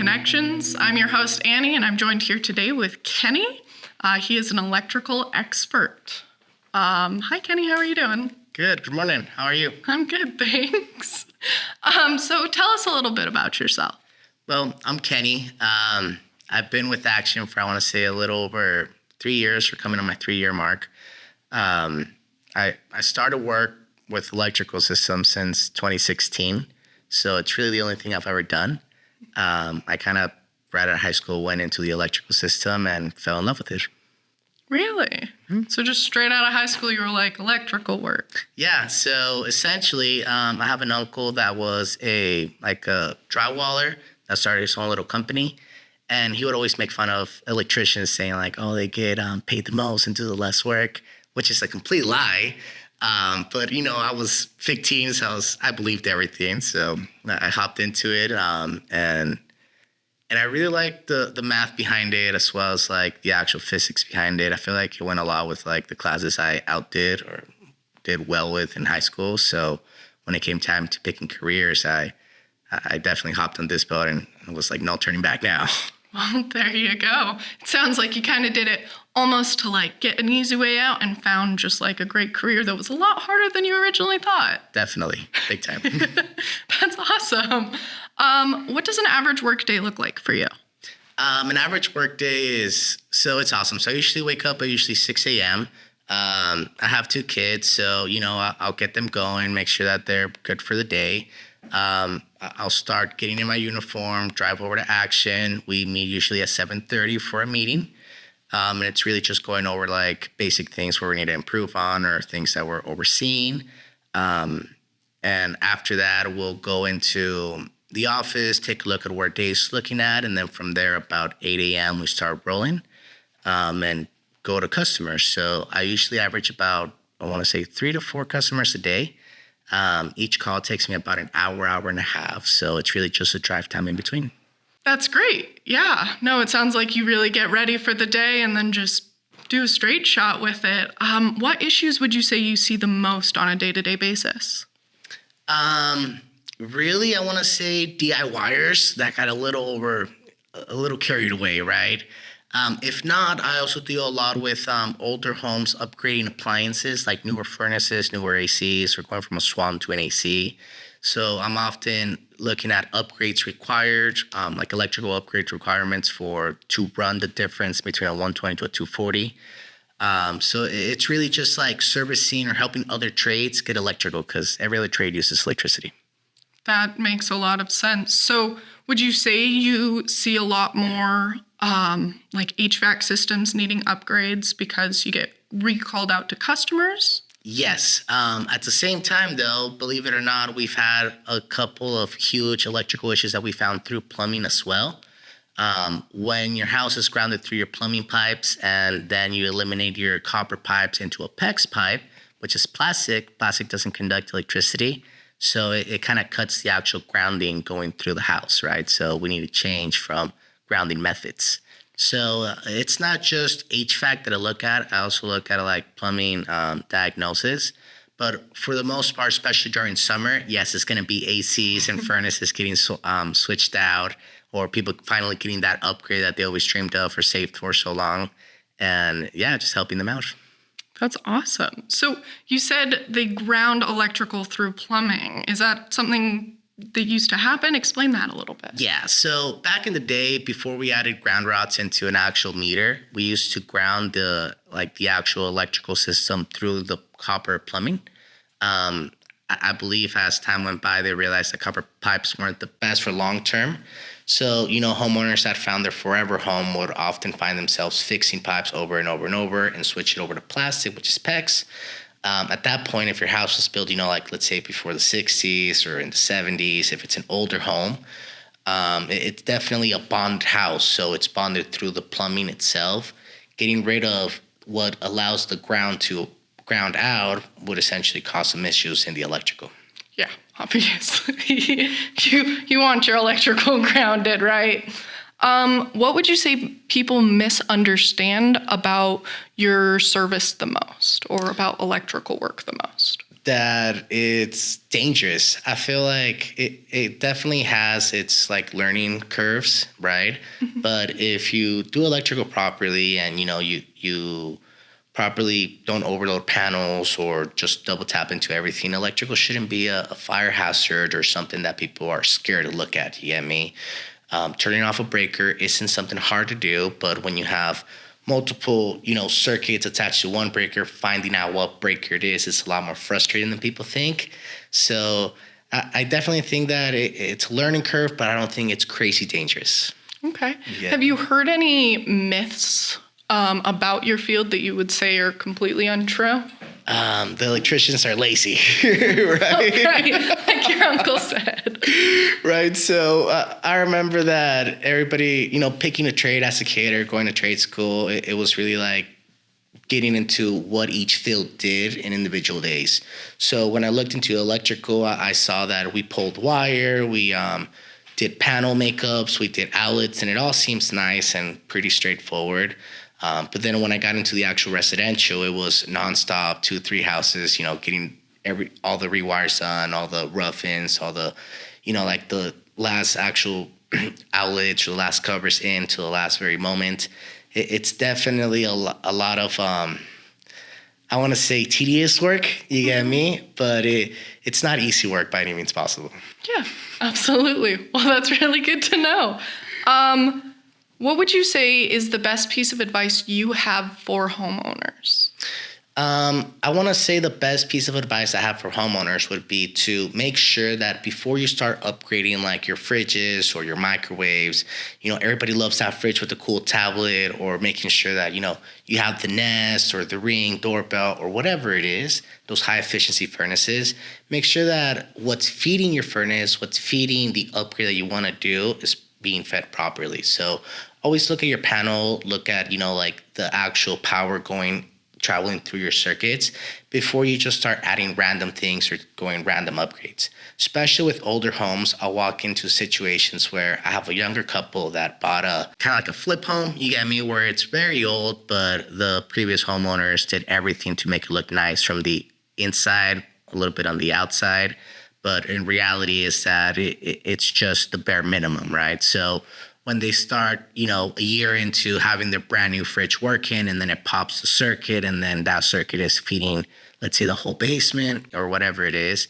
Connections. I'm your host, Annie, and I'm joined here today with Kenny. He is an electrical expert. Hi, Kenny. How are you doing? Good. Good morning. How are you? I'm good, thanks. So tell us a little bit about yourself. Well, I'm Kenny. I've been with Action for, I want to say, a little over 3 years. We're coming on my 3-year mark. I started work with electrical systems since 2016. So it's really the only thing I've ever done. I kind of, right out of high school, went into the electrical system and fell in love with it. Really? Mm-hmm. So just straight out of high school, you were like, electrical work? Yeah. So essentially, I have an uncle that was a drywaller that started his own little company. And he would always make fun of electricians saying like, oh, they get paid the most and do the less work, which is a complete lie. But, you know, I was 15, so I believed everything. So I hopped into it. And I really liked the math behind it, as well as like the actual physics behind it. I feel like it went a lot with like the classes I outdid or did well with in high school. So when it came time to picking careers, I definitely hopped on this boat and it was like no turning back now. Well, there you go. It sounds like you kind of did it almost to like get an easy way out and found just like a great career that was a lot harder than you originally thought. Definitely. Big time. That's awesome. What does an average work day look like for you? An average work day it's awesome. So I usually wake up at 6 a.m. I have 2 kids, so, you know, I'll get them going, make sure that they're good for the day. I'll start getting in my uniform, drive over to Action. We meet usually at 7:30 for a meeting. And it's really just going over like basic things where we need to improve on or things that we're overseeing. And after that, we'll go into the office, take a look at where Dave's looking at. And then from there, about 8 a.m., we start rolling and go to customers. So I usually average about, 3 to 4 customers a day. Each call takes me about an hour and a half. So it's really just a drive time in between. That's great. Yeah. No, it sounds like you really get ready for the day and then just do a straight shot with it. What issues would you say you see the most on a day-to-day basis? Really, I want to say DIYers that got a little carried away, right? If not, I also deal a lot with older homes upgrading appliances like newer furnaces, newer ACs, or going from a SWAN to an AC. So I'm often looking at upgrades required, like electrical upgrade requirements to run the difference between a 120 to a 240. So it's really just like servicing or helping other trades get electrical because every other trade uses electricity. That makes a lot of sense. So would you say you see a lot more like HVAC systems needing upgrades because you get recalled out to customers? Yes. At the same time, though, believe it or not, we've had a couple of huge electrical issues that we found through plumbing as well. When your house is grounded through your plumbing pipes and then you eliminate your copper pipes into a PEX pipe, which is plastic doesn't conduct electricity. So it kind of cuts the actual grounding going through the house, right? So we need to change from grounding methods. So it's not just HVAC that I look at. I also look at like plumbing diagnosis. But for the most part, especially during summer, yes, it's going to be ACs and furnaces getting switched out, or people finally getting that upgrade that they always dreamed of or saved for so long. And yeah, just helping them out. That's awesome. So you said they ground electrical through plumbing. Is that something that used to happen? Explain that a little bit. Yeah. So back in the day, before we added ground rods into an actual meter, we used to ground the actual electrical system through the copper plumbing. I believe as time went by, they realized that copper pipes weren't the best for long term. So, you know, homeowners that found their forever home would often find themselves fixing pipes over and over and over and switch it over to plastic, which is PEX. At that point, if your house was built, you know, like let's say before the 60s or in the 70s, if it's an older home, it's definitely a bonded house. So it's bonded through the plumbing itself. Getting rid of what allows the ground to ground out would essentially cause some issues in the electrical. Yeah, obviously. You want your electrical grounded, right? What would you say people misunderstand about your service the most or about electrical work the most? that it's dangerous. I feel like it definitely has its like learning curves, right? But if you do electrical properly and you properly don't overload panels or just double tap into everything, electrical shouldn't be a fire hazard or something that people are scared to look at. You get me? Turning off a breaker isn't something hard to do, but when you have multiple, circuits attached to one breaker, finding out what breaker it is a lot more frustrating than people think. So I definitely think that it's a learning curve, but I don't think it's crazy dangerous. Okay. Yeah. Have you heard any myths about your field that you would say are completely untrue? The electricians are lazy, right? Right, like your uncle said. Right. So I remember that everybody, picking a trade as a kid or going to trade school, it was really like getting into what each field did in individual days. So when I looked into electrical, I saw that we pulled wire, we did panel makeups, we did outlets, and it all seems nice and pretty straightforward. But then when I got into the actual residential, it was nonstop, 2-3 houses, getting all the rewires done, all the rough-ins, all the, like the last actual outlets or the last covers in to the last very moment. It's definitely a lot of, I want to say tedious work, you get me? But it's not easy work by any means possible. Yeah, absolutely. Well, that's really good to know. What would you say is the best piece of advice you have for homeowners? I want to say the best piece of advice I have for homeowners would be to make sure that before you start upgrading like your fridges or your microwaves, everybody loves that fridge with the cool tablet, or making sure that, you have the Nest or the Ring doorbell or whatever it is, those high efficiency furnaces. Make sure that what's feeding your furnace, what's feeding the upgrade that you want to do is being fed properly. So always look at your panel, look at, like the actual power traveling through your circuits before you just start adding random things or going random upgrades. Especially with older homes, I'll walk into situations where I have a younger couple that bought a kind of like a flip home, you get me, where it's very old, but the previous homeowners did everything to make it look nice from the inside, a little bit on the outside. But in reality is that it's just the bare minimum, right? So when they start, a year into having their brand new fridge working, and then it pops the circuit, and then that circuit is feeding, let's say, the whole basement or whatever it is.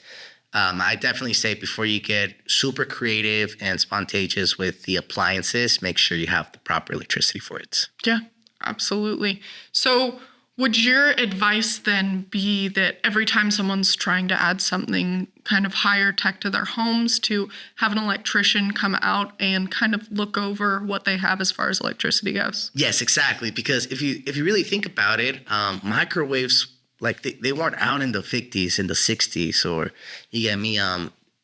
I definitely say before you get super creative and spontaneous with the appliances, make sure you have the proper electricity for it. Yeah, absolutely. So would your advice then be that every time someone's trying to add something kind of higher tech to their homes, to have an electrician come out and kind of look over what they have as far as electricity goes? Yes, exactly. Because if you really think about it, microwaves, like they weren't out in the 50s, in the 60s, or you get me,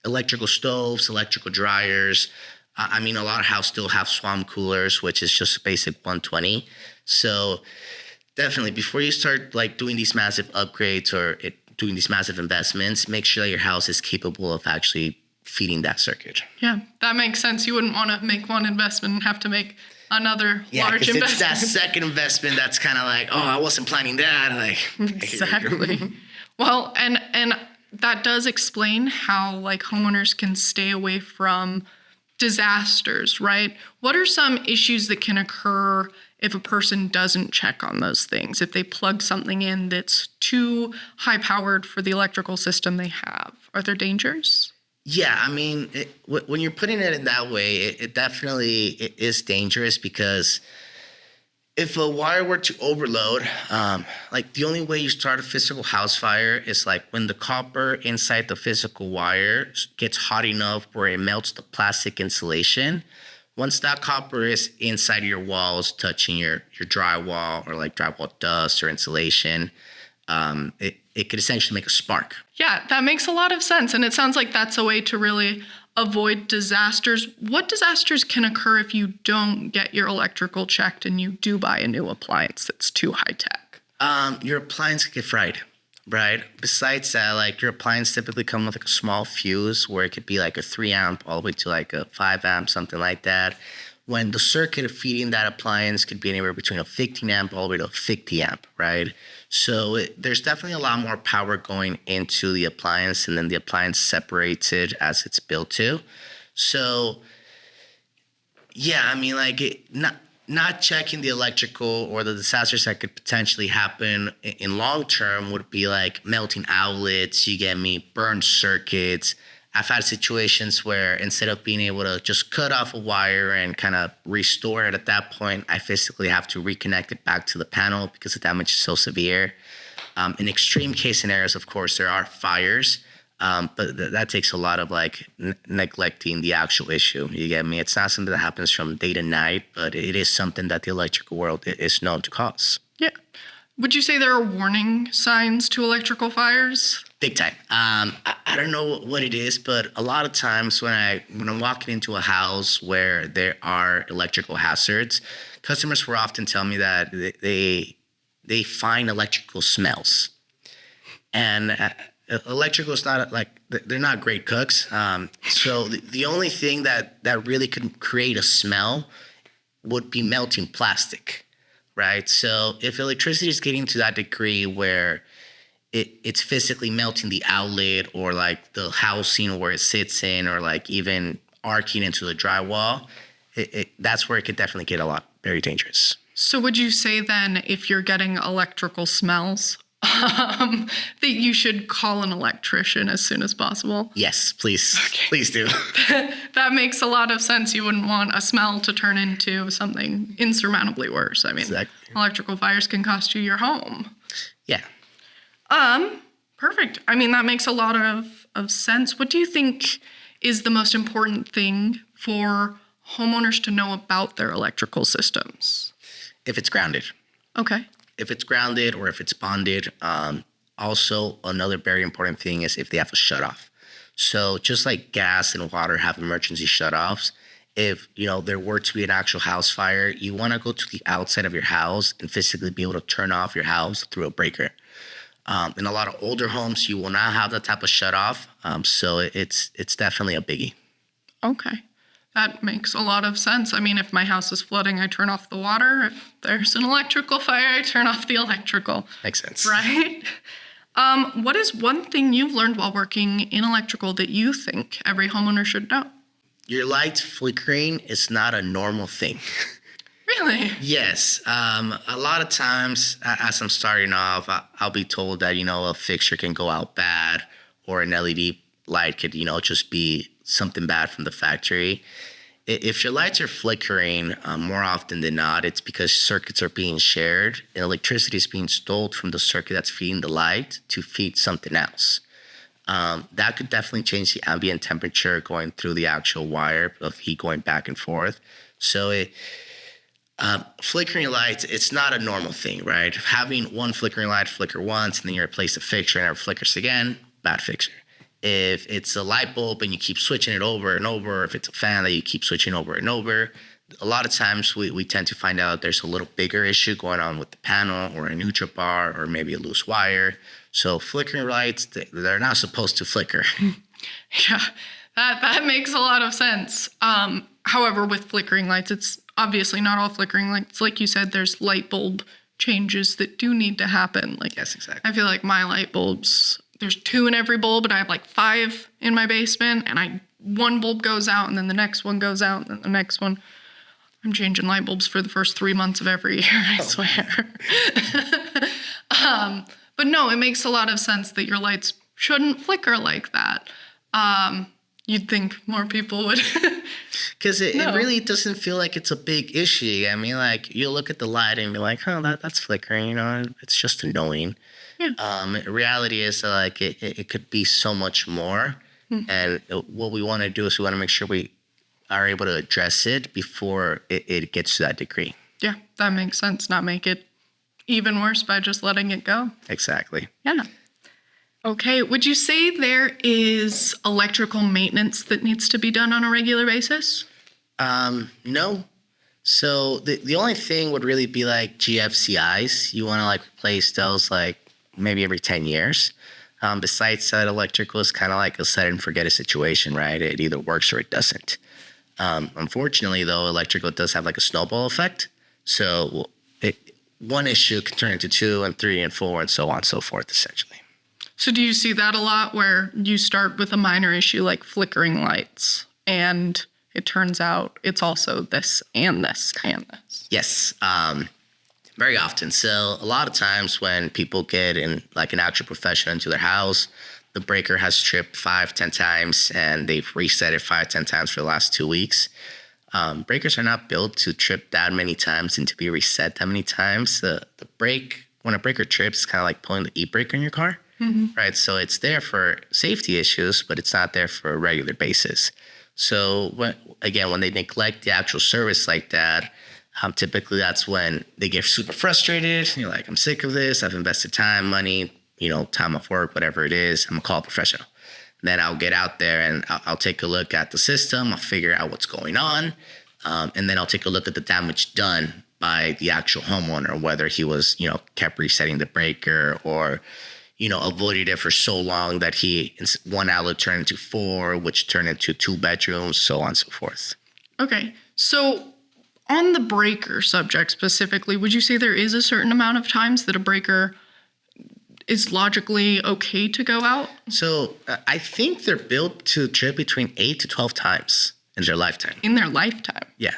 electrical stoves, electrical dryers. A lot of houses still have swamp coolers, which is just a basic 120. So definitely, before you start like doing these massive upgrades or doing these massive investments, make sure that your house is capable of actually feeding that circuit. Yeah, that makes sense. You wouldn't want to make one investment and have to make another large investment. It's that second investment that's kind of like, oh, I wasn't planning that. Like Exactly. Well, and that does explain how like homeowners can stay away from disasters, right? What are some issues that can occur if a person doesn't check on those things? If they plug something in that's too high powered for the electrical system they have, are there dangers? Yeah, when you're putting it in that way, it definitely is dangerous, because if a wire were to overload, like the only way you start a physical house fire is like when the copper inside the physical wire gets hot enough where it melts the plastic insulation. Once that copper is inside your walls, touching your drywall or like drywall dust or insulation, it could essentially make a spark. Yeah, that makes a lot of sense. And it sounds like that's a way to really avoid disasters. What disasters can occur if you don't get your electrical checked and you do buy a new appliance that's too high tech? Your appliance could get fried, right? Besides that, like your appliance typically come with like a small fuse where it could be like a 3 amp all the way to like a 5 amp, something like that. when the circuit feeding that appliance could be anywhere between a 15 amp all the way to a 50 amp, right? So there's definitely a lot more power going into the appliance, and then the appliance separates it as it's built to. So yeah, I mean, like not checking the electrical or the disasters that could potentially happen in long term would be like melting outlets, you get me, burned circuits. I've had situations where instead of being able to just cut off a wire and kind of restore it at that point, I physically have to reconnect it back to the panel because the damage is so severe. In extreme case scenarios, of course, there are fires, but that takes a lot of like neglecting the actual issue. You get me? It's not something that happens from day to night, but it is something that the electrical world is known to cause. Yeah. Would you say there are warning signs to electrical fires? Big time. I don't know what it is, but a lot of times when I'm walking into a house where there are electrical hazards, customers will often tell me that they find electrical smells, and electrical is not like they're not great cooks. So the only thing that really could create a smell would be melting plastic, right? So if electricity is getting to that degree where it's physically melting the outlet or like the housing where it sits in, or like even arcing into the drywall, that's where it could definitely get very dangerous. So would you say then if you're getting electrical smells, that you should call an electrician as soon as possible? Yes, please. Okay. Please do. That makes a lot of sense. You wouldn't want a smell to turn into something insurmountably worse. I mean, exactly. Electrical fires can cost you your home. Yeah. Perfect. I mean, that makes a lot of sense. What do you think is the most important thing for homeowners to know about their electrical systems? If it's grounded. Okay. If it's grounded or if it's bonded. Also, another very important thing is if they have a shutoff. So just like gas and water have emergency shutoffs, if there were to be an actual house fire, you want to go to the outside of your house and physically be able to turn off your house through a breaker. In a lot of older homes, you will not have that type of shutoff. So it's definitely a biggie. Okay. That makes a lot of sense. I mean, if my house is flooding, I turn off the water. If there's an electrical fire, I turn off the electrical. Makes sense. Right? What is one thing you've learned while working in electrical that you think every homeowner should know? Your lights flickering is not a normal thing. Really? Yes. A lot of times, as I'm starting off, I'll be told that, a fixture can go out bad, or an LED light could, just be something bad from the factory. If your lights are flickering, more often than not, it's because circuits are being shared and electricity is being stolen from the circuit that's feeding the light to feed something else. That could definitely change the ambient temperature going through the actual wire of heat going back and forth. So flickering lights, it's not a normal thing, right? Having one flickering light flicker once and then you replace the fixture and it flickers again, bad fixture. If it's a light bulb and you keep switching it over and over, or if it's a fan that you keep switching over and over, a lot of times we tend to find out there's a little bigger issue going on with the panel or a neutral bar or maybe a loose wire. So flickering lights, they're not supposed to flicker. Yeah, that makes a lot of sense. However, with flickering lights, it's obviously not all flickering lights. Like you said, there's light bulb changes that do need to happen. Like, yes, exactly. I feel like my light bulbs, there's 2 in every bulb, and I have like 5 in my basement, and one bulb goes out, and then the next one goes out, and then the next one. I'm changing light bulbs for the first 3 months of every year, I swear. But no, it makes a lot of sense that your lights shouldn't flicker like that. You'd think more people would. Because it really doesn't feel like it's a big issue. I mean, like, you look at the light and be like, oh, that's flickering, it's just annoying. Yeah. Reality is like it could be so much more. And what we want to do is we want to make sure we are able to address it before it gets to that degree. Yeah, that makes sense. Not make it even worse by just letting it go. Exactly. Yeah. Okay, would you say there is electrical maintenance that needs to be done on a regular basis? No. So the only thing would really be like GFCIs. You want to like replace those like maybe every 10 years. Besides that, electrical is kind of like a set and forget a situation, right? It either works or it doesn't. Unfortunately, though, electrical does have like a snowball effect. So one issue can turn into 2 and 3 and 4 and so on and so forth, essentially. So do you see that a lot where you start with a minor issue like flickering lights and it turns out it's also this and this and this? Yes, very often. So a lot of times when people get in like an actual professional into their house, the breaker has tripped 5-10 times and they've reset it 5-10 times for the last 2 weeks. Breakers are not built to trip that many times and to be reset that many times. The brake, when a breaker trips, it's kind of like pulling the e-brake on your car, right? So it's there for safety issues, but it's not there for a regular basis. So when they neglect the actual service like that, typically that's when they get super frustrated. You're like, I'm sick of this. I've invested time, money, time off work, whatever it is. I'm gonna call a professional. Then I'll get out there and I'll take a look at the system. I'll figure out what's going on. And then I'll take a look at the damage done by the actual homeowner, whether he was, kept resetting the breaker or, avoided it for so long that one outlet turned into 4, which turned into 2 bedrooms, so on and so forth. Okay. So on the breaker subject specifically, would you say there is a certain amount of times that a breaker is logically okay to go out? So I think they're built to trip between 8 to 12 times in their lifetime. In their lifetime? Yeah.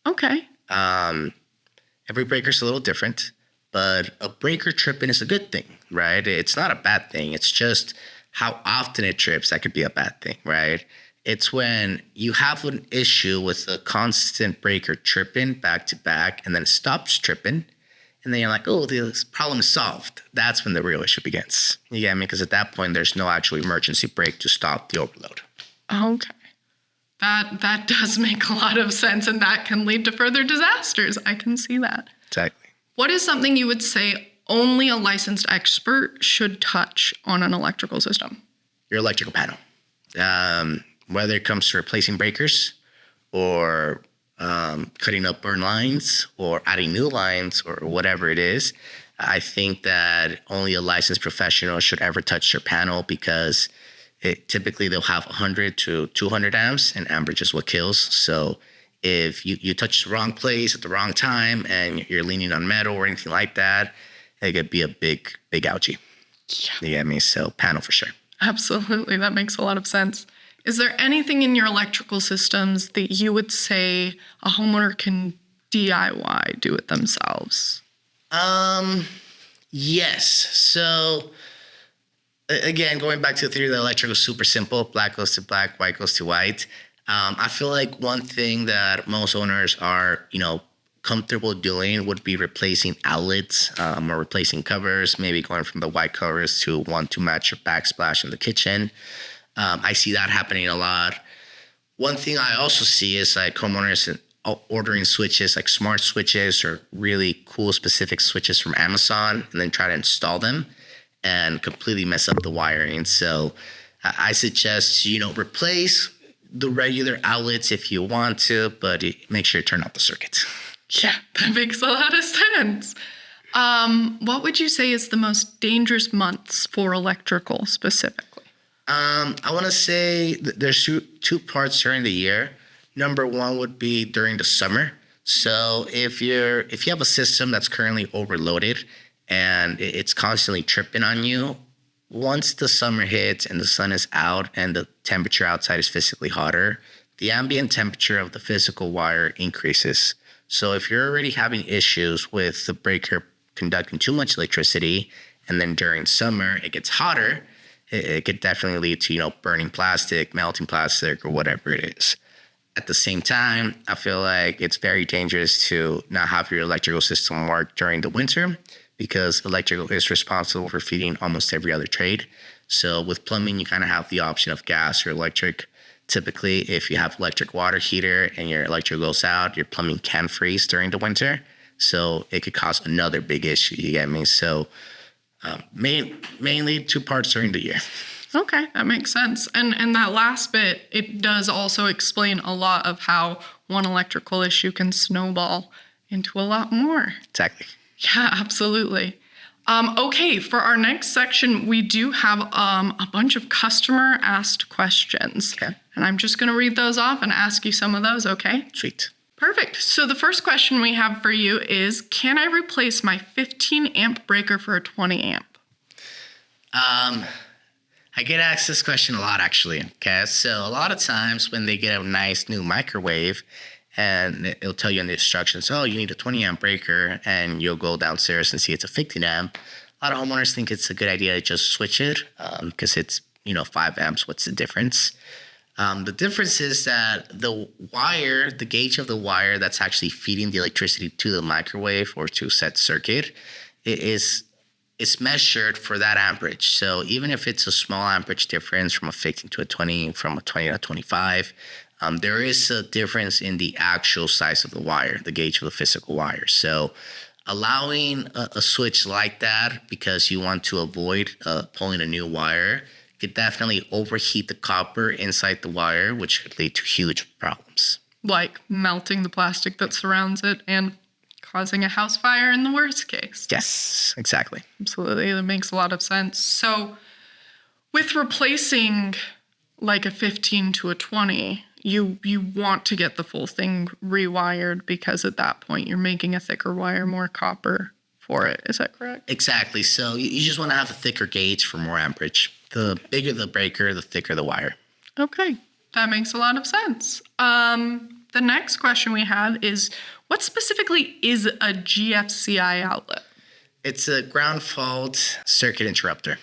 Okay. Every breaker's a little different, but a breaker tripping is a good thing, right? It's not a bad thing. It's just how often it trips that could be a bad thing, right? It's when you have an issue with a constant breaker tripping back to back and then it stops tripping. And then you're like, oh, this problem is solved. That's when the real issue begins. You get me? Because at that point, there's no actual emergency brake to stop the overload. Okay. That does make a lot of sense, and that can lead to further disasters. I can see that. Exactly. What is something you would say only a licensed expert should touch on an electrical system? Your electrical panel. Whether it comes to replacing breakers or cutting up burn lines or adding new lines or whatever it is, I think that only a licensed professional should ever touch your panel because typically they'll have 100 to 200 amps and amperage is what kills. So if you touch the wrong place at the wrong time and you're leaning on metal or anything like that, it could be a big ouchie. Yeah. You get me? So panel for sure. Absolutely. That makes a lot of sense. Is there anything in your electrical systems that you would say a homeowner can DIY, do it themselves? Yes. So again, going back to the theory that electrical is super simple, black goes to black, white goes to white. I feel like one thing that most owners are, comfortable doing would be replacing outlets or replacing covers, maybe going from the white covers to one to match your backsplash in the kitchen. I see that happening a lot. One thing I also see is like homeowners ordering switches, like smart switches or really cool specific switches from Amazon, and then try to install them and completely mess up the wiring. So I suggest, replace the regular outlets if you want to, but make sure you turn off the circuit. Yeah, that makes a lot of sense. What would you say is the most dangerous months for electrical specifically? I want to say there's two parts during the year. Number one would be during the summer. So if you have a system that's currently overloaded and it's constantly tripping on you, once the summer hits and the sun is out and the temperature outside is physically hotter, the ambient temperature of the physical wire increases. So if you're already having issues with the breaker conducting too much electricity, and then during summer it gets hotter, it could definitely lead to, burning plastic, melting plastic, or whatever it is. At the same time, I feel like it's very dangerous to not have your electrical system work during the winter because electrical is responsible for feeding almost every other trade. So with plumbing, you kind of have the option of gas or electric. Typically, if you have electric water heater and your electric goes out, your plumbing can freeze during the winter. So it could cause another big issue, you get me? So mainly 2 parts during the year. Okay, that makes sense. And that last bit, it does also explain a lot of how one electrical issue can snowball into a lot more. Exactly. Yeah, absolutely. Okay, for our next section, we do have a bunch of customer asked questions. Okay. And I'm just going to read those off and ask you some of those, okay? Sweet. Perfect. So the first question we have for you is, can I replace my 15 amp breaker for a 20 amp? I get asked this question a lot, actually. Okay, so a lot of times when they get a nice new microwave, and it'll tell you in the instructions, oh, you need a 20 amp breaker, and you'll go downstairs and see it's a 15 amp. A lot of homeowners think it's a good idea to just switch it because it's 5 amps. What's the difference? The difference is that the wire, the gauge of the wire that's actually feeding the electricity to the microwave or to set circuit, it's measured for that amperage. So even if it's a small amperage difference from a 15 to a 20, from a 20 to a 25, there is a difference in the actual size of the wire, the gauge of the physical wire. So allowing a switch like that because you want to avoid pulling a new wire could definitely overheat the copper inside the wire, which could lead to huge problems. Like melting the plastic that surrounds it and causing a house fire in the worst case. Yes, exactly. Absolutely. That makes a lot of sense. So with replacing like a 15 to a 20, you want to get the full thing rewired because at that point you're making a thicker wire, more copper for it. Is that correct? Exactly. So you just want to have a thicker gauge for more amperage. The bigger the breaker, the thicker the wire. Okay. That makes a lot of sense. The next question we have is, what specifically is a GFCI outlet? It's a ground fault circuit interrupter.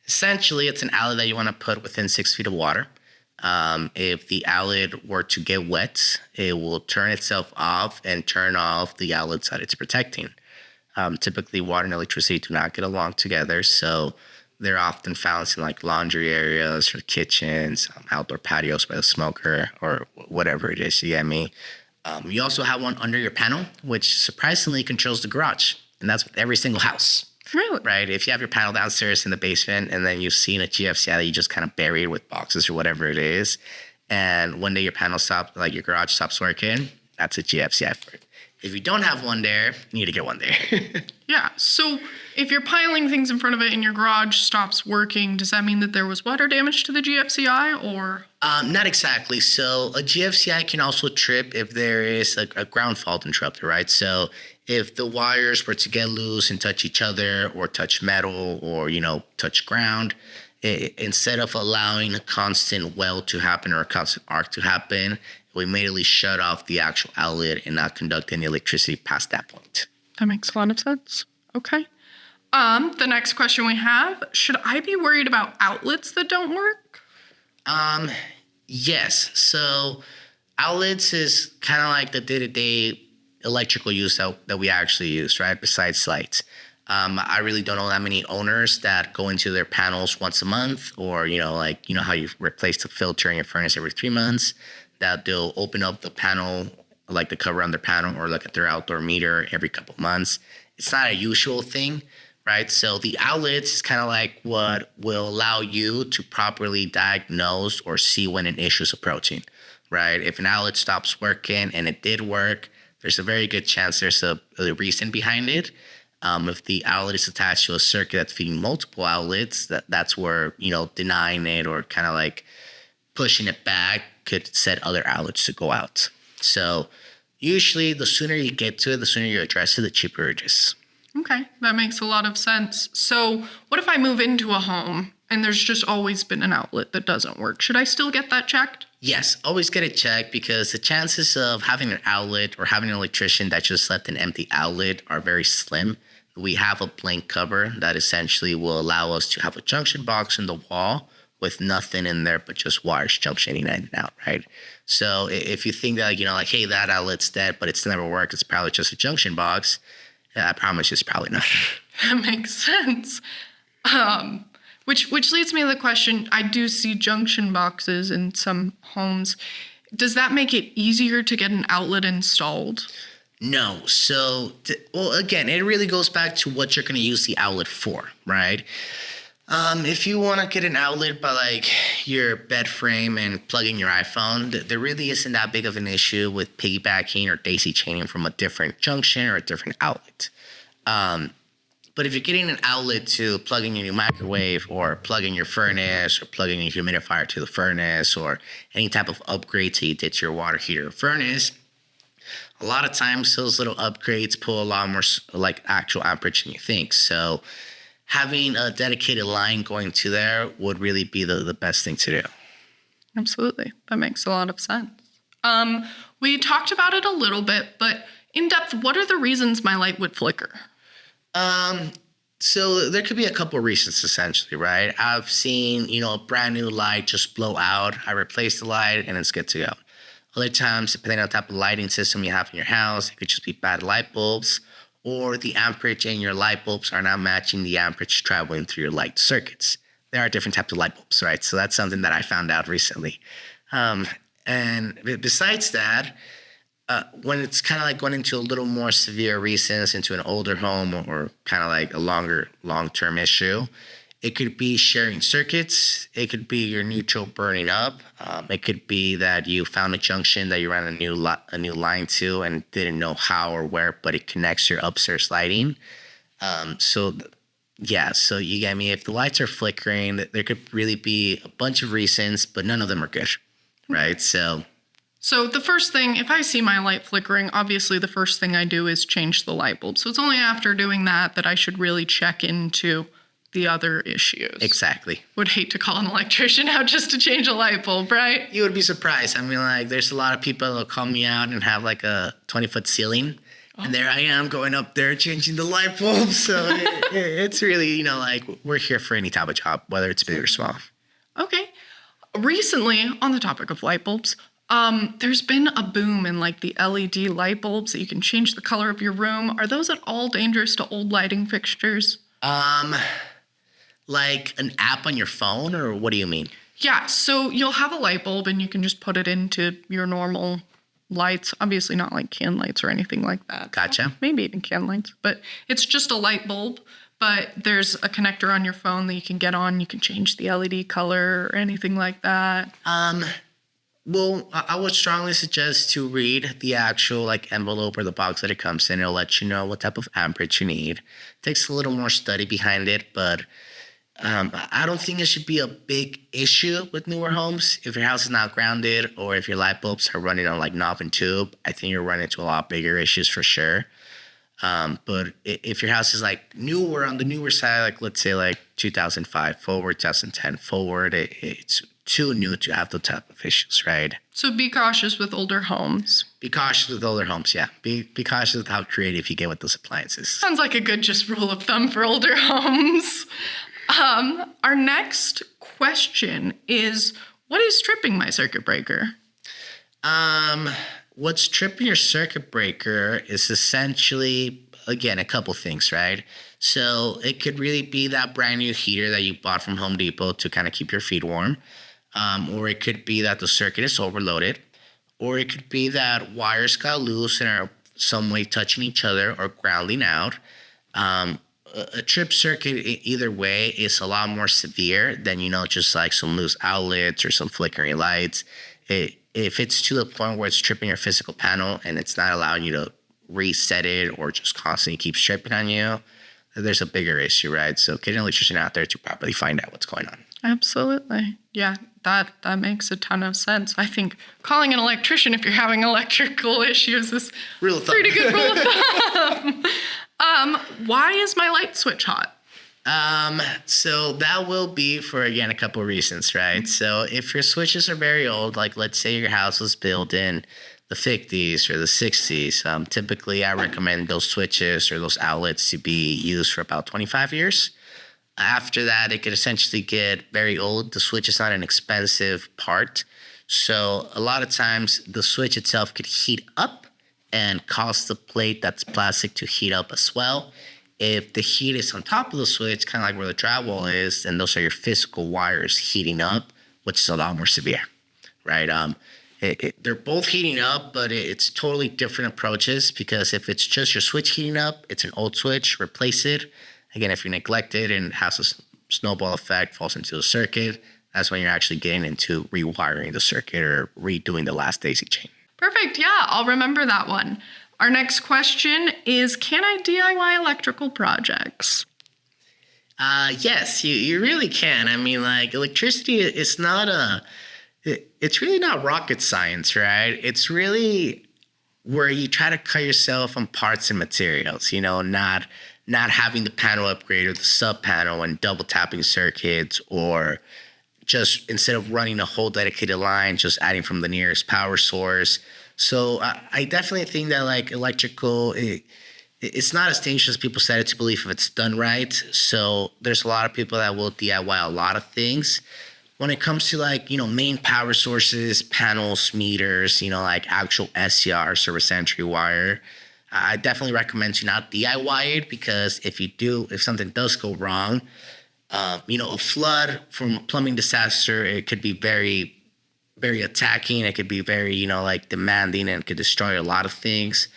Essentially, it's an outlet that you want to put within 6 feet of water. If the outlet were to get wet, it will turn itself off and turn off the outlets that it's protecting. Typically, water and electricity do not get along together, so they're often found in like laundry areas or kitchens, outdoor patios by the smoker, or whatever it is. You get me? You also have one under your panel, which surprisingly controls the garage, and that's with every single house. Really? Right? If you have your panel downstairs in the basement and then you've seen a GFCI that you just kind of buried with boxes or whatever it is, and one day your panel stops, like your garage stops working, that's a GFCI for it. If you don't have one there, you need to get one there. Yeah. So if you're piling things in front of it and your garage stops working, does that mean that there was water damage to the GFCI or? Not exactly. So a GFCI can also trip if there is a ground fault interrupter, right? So if the wires were to get loose and touch each other or touch metal or, touch ground, instead of allowing a constant well to happen or a constant arc to happen, we immediately shut off the actual outlet and not conduct any electricity past that point. That makes a lot of sense. Okay. The next question we have, should I be worried about outlets that don't work? Yes. So outlets is kind of like the day-to-day electrical use that we actually use, right? Besides lights. I really don't know that many owners that go into their panels once a month or, how you replace the filter in your furnace every 3 months, that they'll open up the panel, like the cover on their panel or look at their outdoor meter every couple months. It's not a usual thing, right? So the outlets is kind of like what will allow you to properly diagnose or see when an issue is approaching, right? If an outlet stops working and it did work, there's a very good chance there's a reason behind it. If the outlet is attached to a circuit that's feeding multiple outlets, that's where, denying it or kind of like pushing it back could set other outlets to go out. So usually the sooner you get to it, the sooner you address it, the cheaper it is. Okay, that makes a lot of sense. So what if I move into a home and there's just always been an outlet that doesn't work? Should I still get that checked? Yes, always get it checked because the chances of having an outlet or having an electrician that just left an empty outlet are very slim. We have a blank cover that essentially will allow us to have a junction box in the wall with nothing in there but just wires junctioning in and out, right? So if you think that, hey, that outlet's dead, but it's never worked, it's probably just a junction box, I promise it's probably nothing. That makes sense. Which leads me to the question, I do see junction boxes in some homes. Does that make it easier to get an outlet installed? No. So, again, it really goes back to what you're going to use the outlet for, right? If you want to get an outlet by like your bed frame and plug in your iPhone, there really isn't that big of an issue with piggybacking or daisy chaining from a different junction or a different outlet. But if you're getting an outlet to plug in your new microwave or plug in your furnace or plug in your humidifier to the furnace or any type of upgrade to you did to your water heater or furnace, a lot of times those little upgrades pull a lot more like actual amperage than you think. So having a dedicated line going to there would really be the best thing to do. Absolutely. That makes a lot of sense. We talked about it a little bit, but in depth, what are the reasons my light would flicker? So there could be a couple of reasons essentially, right? I've seen, a brand new light just blow out. I replace the light and it's good to go. Other times, depending on the type of lighting system you have in your house, it could just be bad light bulbs, or the amperage in your light bulbs are not matching the amperage traveling through your light circuits. There are different types of light bulbs, right? So that's something that I found out recently. And besides that, when it's kind of like going into a little more severe reasons, into an older home or kind of like a long-term issue, it could be sharing circuits. It could be your neutral burning up. It could be that you found a junction that you ran a new line to and didn't know how or where, but it connects your upstairs lighting. So you get me. If the lights are flickering, there could really be a bunch of reasons, but none of them are good, right? So the first thing, if I see my light flickering, obviously the first thing I do is change the light bulb. So it's only after doing that I should really check into the other issues. Exactly. Would hate to call an electrician out just to change a light bulb, right? You would be surprised. I mean, like, there's a lot of people that'll call me out and have like a 20-foot ceiling. Oh. And there I am going up there changing the light bulb. So it's really, like, we're here for any type of job, whether it's big or small. Okay. Recently, on the topic of light bulbs, there's been a boom in like the LED light bulbs that you can change the color of your room. Are those at all dangerous to old lighting fixtures? Like an app on your phone, or what do you mean? Yeah, so you'll have a light bulb and you can just put it into your normal lights. Obviously not like can lights or anything like that. Gotcha. Maybe even can lights, but it's just a light bulb. But there's a connector on your phone that you can get on. You can change the LED color or anything like that. Well, I would strongly suggest to read the actual like envelope or the box that it comes in. It'll let you know what type of amperage you need. It takes a little more study behind it, but I don't think it should be a big issue with newer homes. If your house is not grounded or if your light bulbs are running on like knob and tube, I think you're running into a lot bigger issues for sure. But if your house is like newer, on the newer side, like let's say like 2005 forward, 2010 forward, it's too new to have the type of issues, right? So be cautious with older homes. Be cautious with older homes, yeah. Be cautious with how creative you get with those appliances. Sounds like a good just rule of thumb for older homes. Our next question is, what is tripping my circuit breaker? What's tripping your circuit breaker is essentially, again, a couple things, right? So it could really be that brand new heater that you bought from Home Depot to kind of keep your feet warm. Or it could be that the circuit is overloaded. Or it could be that wires got loose and are some way touching each other or grounding out. A trip circuit, either way, is a lot more severe than, just like some loose outlets or some flickering lights. If it's to the point where it's tripping your physical panel and it's not allowing you to reset it or just constantly keeps tripping on you, there's a bigger issue, right? So get an electrician out there to properly find out what's going on. Absolutely. Yeah, that makes a ton of sense. I think calling an electrician if you're having electrical issues is pretty good rule of thumb. Why is my light switch hot? So that will be for, again, a couple of reasons, right? So if your switches are very old, like let's say your house was built in the 50s or the 60s, typically I recommend those switches or those outlets to be used for about 25 years. After that, it could essentially get very old. The switch is not an expensive part. So a lot of times the switch itself could heat up and cause the plate that's plastic to heat up as well. If the heat is on top of the switch, kind of like where the drywall is, then those are your physical wires heating up, which is a lot more severe, right? They're both heating up, but it's totally different approaches, because if it's just your switch heating up, it's an old switch, replace it. Again, if you neglect it and it has a snowball effect, falls into the circuit, that's when you're actually getting into rewiring the circuit or redoing the last daisy chain. Perfect. Yeah, I'll remember that one. Our next question is, can I DIY electrical projects? Yes, you really can. I mean, like electricity is not it's really not rocket science, right? It's really where you try to cut yourself on parts and materials, not having the panel upgrade or the sub panel and double tapping circuits, or just instead of running a whole dedicated line, just adding from the nearest power source. So I definitely think that like electrical, it's not as dangerous as people said it to believe if it's done right. So there's a lot of people that will DIY a lot of things. When it comes to like, main power sources, panels, meters, like actual SCR, service entry wire, I definitely recommend to not DIY it, because if something does go wrong, a flood from a plumbing disaster, it could be very, very attacking. It could be very, like demanding, and it could destroy a lot of things,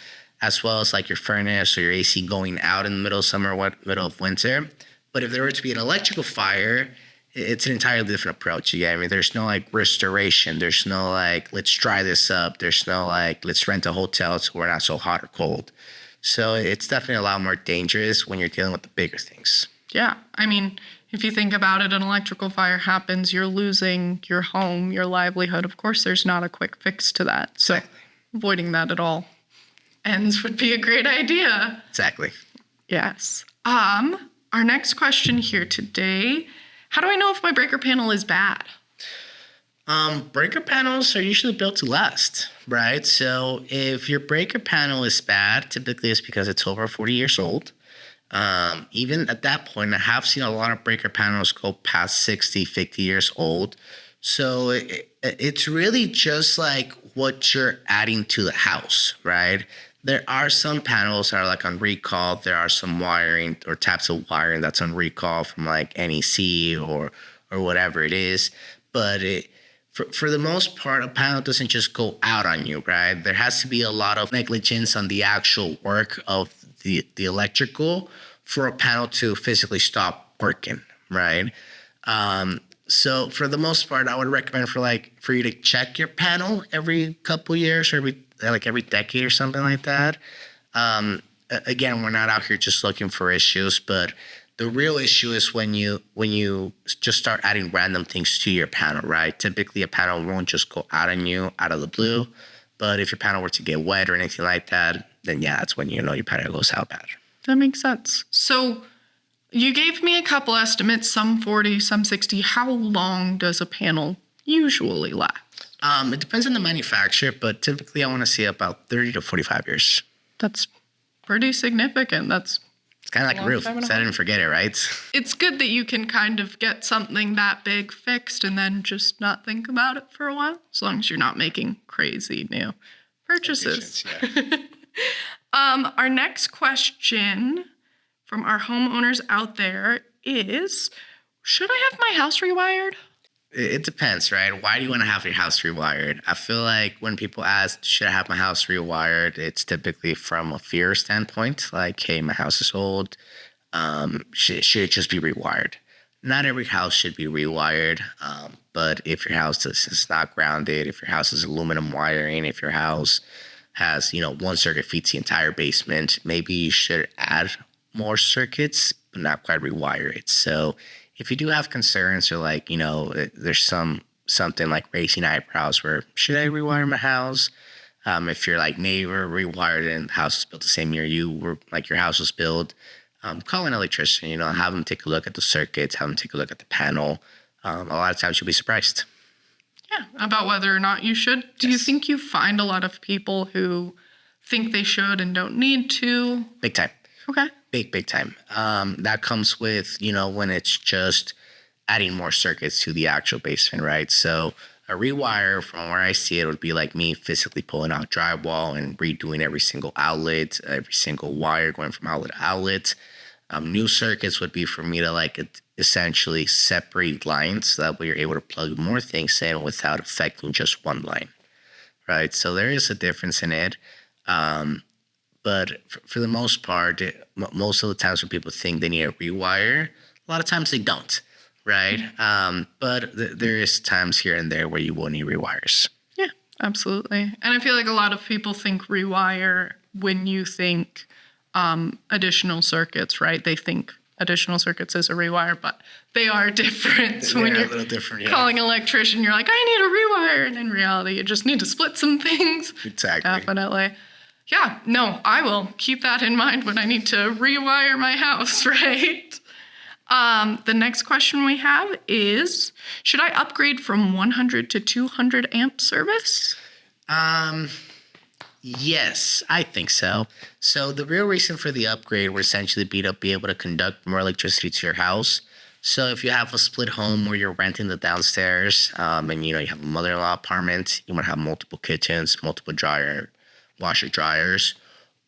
as well as like your furnace or your AC going out in the middle of summer or middle of winter. But if there were to be an electrical fire, it's an entirely different approach. I mean, there's no like restoration. There's no like, let's dry this up. There's no like, let's rent a hotel so we're not so hot or cold. So it's definitely a lot more dangerous when you're dealing with the bigger things. Yeah. I mean, if you think about it, an electrical fire happens, you're losing your home, your livelihood. Of course, there's not a quick fix to that. So exactly. Avoiding that at all ends would be a great idea. Exactly. Yes. Our next question here today: how do I know if my breaker panel is bad? Breaker panels are usually built to last, right? So if your breaker panel is bad, typically it's because it's over 40 years old. Even at that point, I have seen a lot of breaker panels go past 60, 50 years old. So it's really just like what you're adding to the house, right? There are some panels that are like on recall. There are some wiring or types of wiring that's on recall from like NEC or whatever it is. But for the most part, a panel doesn't just go out on you, right? There has to be a lot of negligence on the actual work of the electrical for a panel to physically stop working, right? So for the most part, I would recommend for you to check your panel every couple years or every decade or something like that. Again, we're not out here just looking for issues, but the real issue is when you just start adding random things to your panel, right? Typically, a panel won't just go out on you out of the blue, but if your panel were to get wet or anything like that, then yeah, that's when you know your panel goes out bad. That makes sense. So you gave me a couple estimates, some 40, some 60. How long does a panel usually last? It depends on the manufacturer, but typically I want to see about 30 to 45 years. That's pretty significant. It's kind of like a roof. Set it and forget it, right? It's good that you can kind of get something that big fixed and then just not think about it for a while, as long as you're not making crazy new purchases. Yeah. Our next question from our homeowners out there is, should I have my house rewired? It depends, right? Why do you want to have your house rewired? I feel like when people ask, should I have my house rewired? It's typically from a fear standpoint, like, hey, my house is old. Should it just be rewired? Not every house should be rewired, but if your house is not grounded, if your house is aluminum wiring, if your house has, one circuit feeds the entire basement, maybe you should add more circuits, but not quite rewire it. So if you do have concerns or like, there's something like raising eyebrows where should I rewire my house? If you're like neighbor rewired and the house was built the same year you were, like your house was built, call an electrician, have them take a look at the circuits, have them take a look at the panel. A lot of times you'll be surprised. Yeah, about whether or not you should. Do you think you find a lot of people who think they should and don't need to? Big time. Okay. Big time. That comes with, when it's just adding more circuits to the actual basement, right? So a rewire, from where I see it, would be like me physically pulling out drywall and redoing every single outlet, every single wire going from outlet to outlet. New circuits would be for me to essentially separate lines so that way you're able to plug more things in without affecting just one line, right? So there is a difference in it. But for the most part, most of the times when people think they need a rewire, a lot of times they don't, right? But there is times here and there where you will need rewires. Yeah, absolutely. And I feel like a lot of people think rewire when you think additional circuits, right? They think additional circuits is a rewire, but they are different. So when They're you're a little different, yeah. calling an electrician, you're like, I need a rewire. And in reality, you just need to split some things. Exactly. Definitely. Yeah, no, I will keep that in mind when I need to rewire my house, right? The next question we have is, should I upgrade from 100 to 200 amp service? Yes, I think so. So the real reason for the upgrade would essentially be to be able to conduct more electricity to your house. So if you have a split home where you're renting the downstairs, and you have a mother-in-law apartment, you want to have multiple kitchens, multiple washer dryers,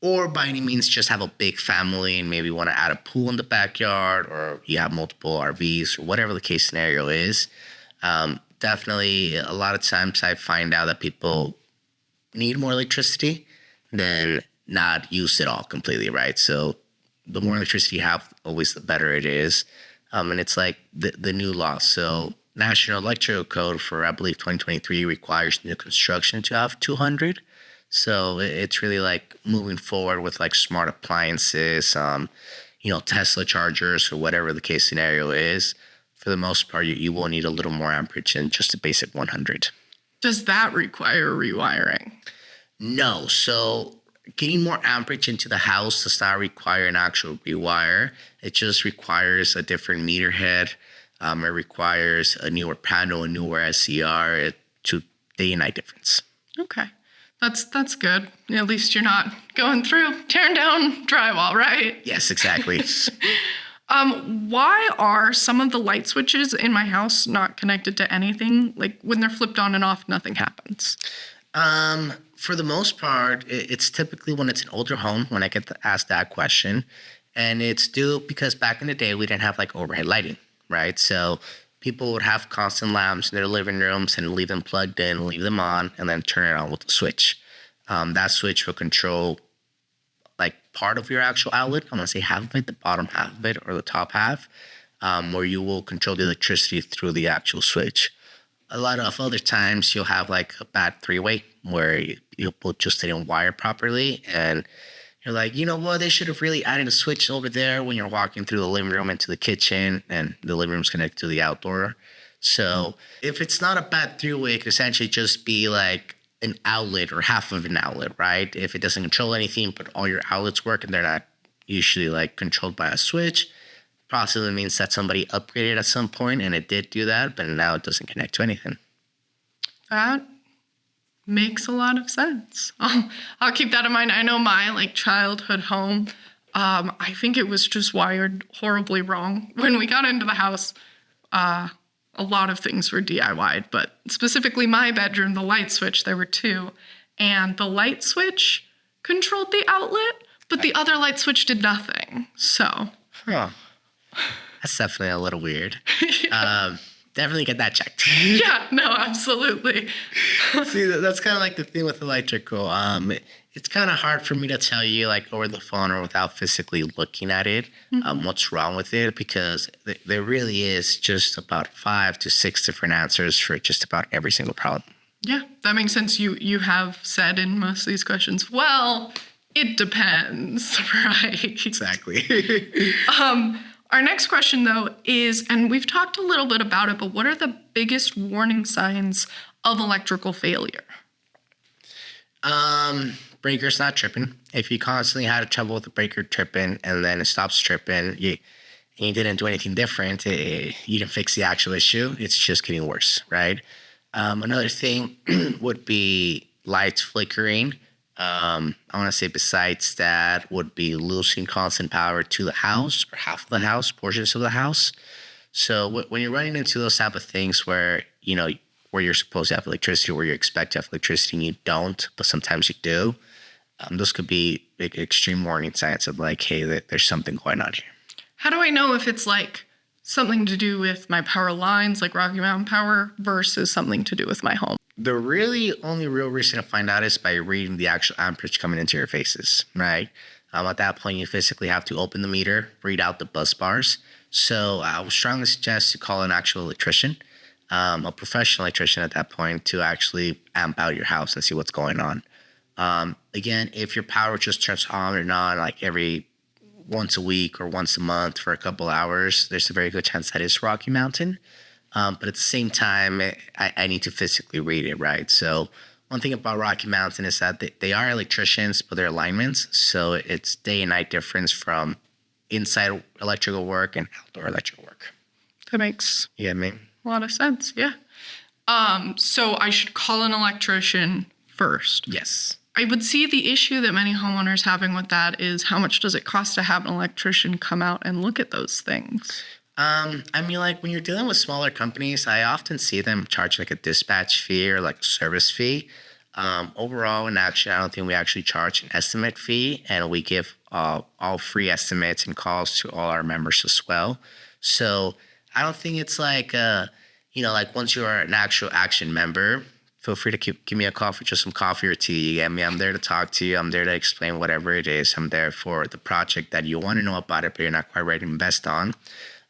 or by any means just have a big family and maybe want to add a pool in the backyard, or you have multiple RVs or whatever the case scenario is. Definitely, a lot of times I find out that people need more electricity than not use it all completely, right? So the more electricity you have, always the better it is. And it's like the new law. So National Electrical Code for, I believe, 2023 requires new construction to have 200. So it's really like moving forward with like smart appliances, Tesla chargers or whatever the case scenario is. For the most part, you will need a little more amperage than just a basic 100. Does that require rewiring? No. So getting more amperage into the house does not require an actual rewire. It just requires a different meter head. It requires a newer panel, a newer SCR, to day and night difference. Okay. That's good. At least you're not going through tearing down drywall, right? Yes, exactly. Why are some of the light switches in my house not connected to anything? Like when they're flipped on and off, nothing happens. For the most part, it's typically when it's an older home when I get asked that question. And it's due because back in the day, we didn't have like overhead lighting, right? So people would have constant lamps in their living rooms and leave them plugged in, leave them on, and then turn it on with a switch. That switch will control like part of your actual outlet. I'm gonna say half of it, the bottom half of it, or the top half, where you will control the electricity through the actual switch. A lot of other times you'll have like a bad three-way where people just didn't wire properly, and you're like, you know what, they should have really added a switch over there when you're walking through the living room into the kitchen, and the living room's connected to the outdoor. So if it's not a bad three-way, it could essentially just be like an outlet or half of an outlet, right? If it doesn't control anything, but all your outlets work and they're not usually like controlled by a switch, possibly means that somebody upgraded at some point and it did do that, but now it doesn't connect to anything. That makes a lot of sense. I'll keep that in mind. I know my like childhood home, I think it was just wired horribly wrong. When we got into the house, a lot of things were DIY'd, but specifically my bedroom, the light switch, there were two, and the light switch controlled the outlet, but the other light switch did nothing. So. Huh. That's definitely a little weird. Definitely get that checked. Yeah, no, absolutely. See, that's kind of like the thing with electrical. It's kind of hard for me to tell you like over the phone or without physically looking at it, what's wrong with it, because there really is just about 5 to 6 different answers for just about every single problem. Yeah, that makes sense. You have said in most of these questions, well, it depends, right? Exactly. Our next question, though, is, and we've talked a little bit about it, but what are the biggest warning signs of electrical failure? Breaker's not tripping. If you constantly had trouble with the breaker tripping and then it stops tripping, you didn't do anything different, you didn't fix the actual issue, it's just getting worse, right? Another thing would be lights flickering. I want to say besides that would be losing constant power to the house or half of the house, portions of the house. So when you're running into those type of things where, where you're supposed to have electricity, where you expect to have electricity and you don't, but sometimes you do, those could be big, extreme warning signs of like, hey, there's something going on here. How do I know if it's like something to do with my power lines, like Rocky Mountain Power, versus something to do with my home? The really only real reason to find out is by reading the actual amperage coming into your faces, right? At that point, you physically have to open the meter, read out the bus bars. So I would strongly suggest you call an actual electrician, a professional electrician at that point, to actually amp out your house and see what's going on. again, if your power just turns on and on like every once a week or once a month for a couple hours, there's a very good chance that is Rocky Mountain. But at the same time, I need to physically read it, right? So one thing about Rocky Mountain is that they are electricians, but they're linemen. So it's day and night difference from inside electrical work and outdoor electrical work. That makes You get me? a lot of sense. Yeah. So I should call an electrician first. Yes. I would see the issue that many homeowners having with that is how much does it cost to have an electrician come out and look at those things? I mean, like when you're dealing with smaller companies, I often see them charge like a dispatch fee or like service fee. Overall, and actually, I don't think we actually charge an estimate fee, and we give all free estimates and calls to all our members as well. So I don't think it's like, like once you are an actual Action member, feel free to give me a call for just some coffee or tea. You get me? I'm there to talk to you. I'm there to explain whatever it is. I'm there for the project that you want to know about it, but you're not quite ready to invest on.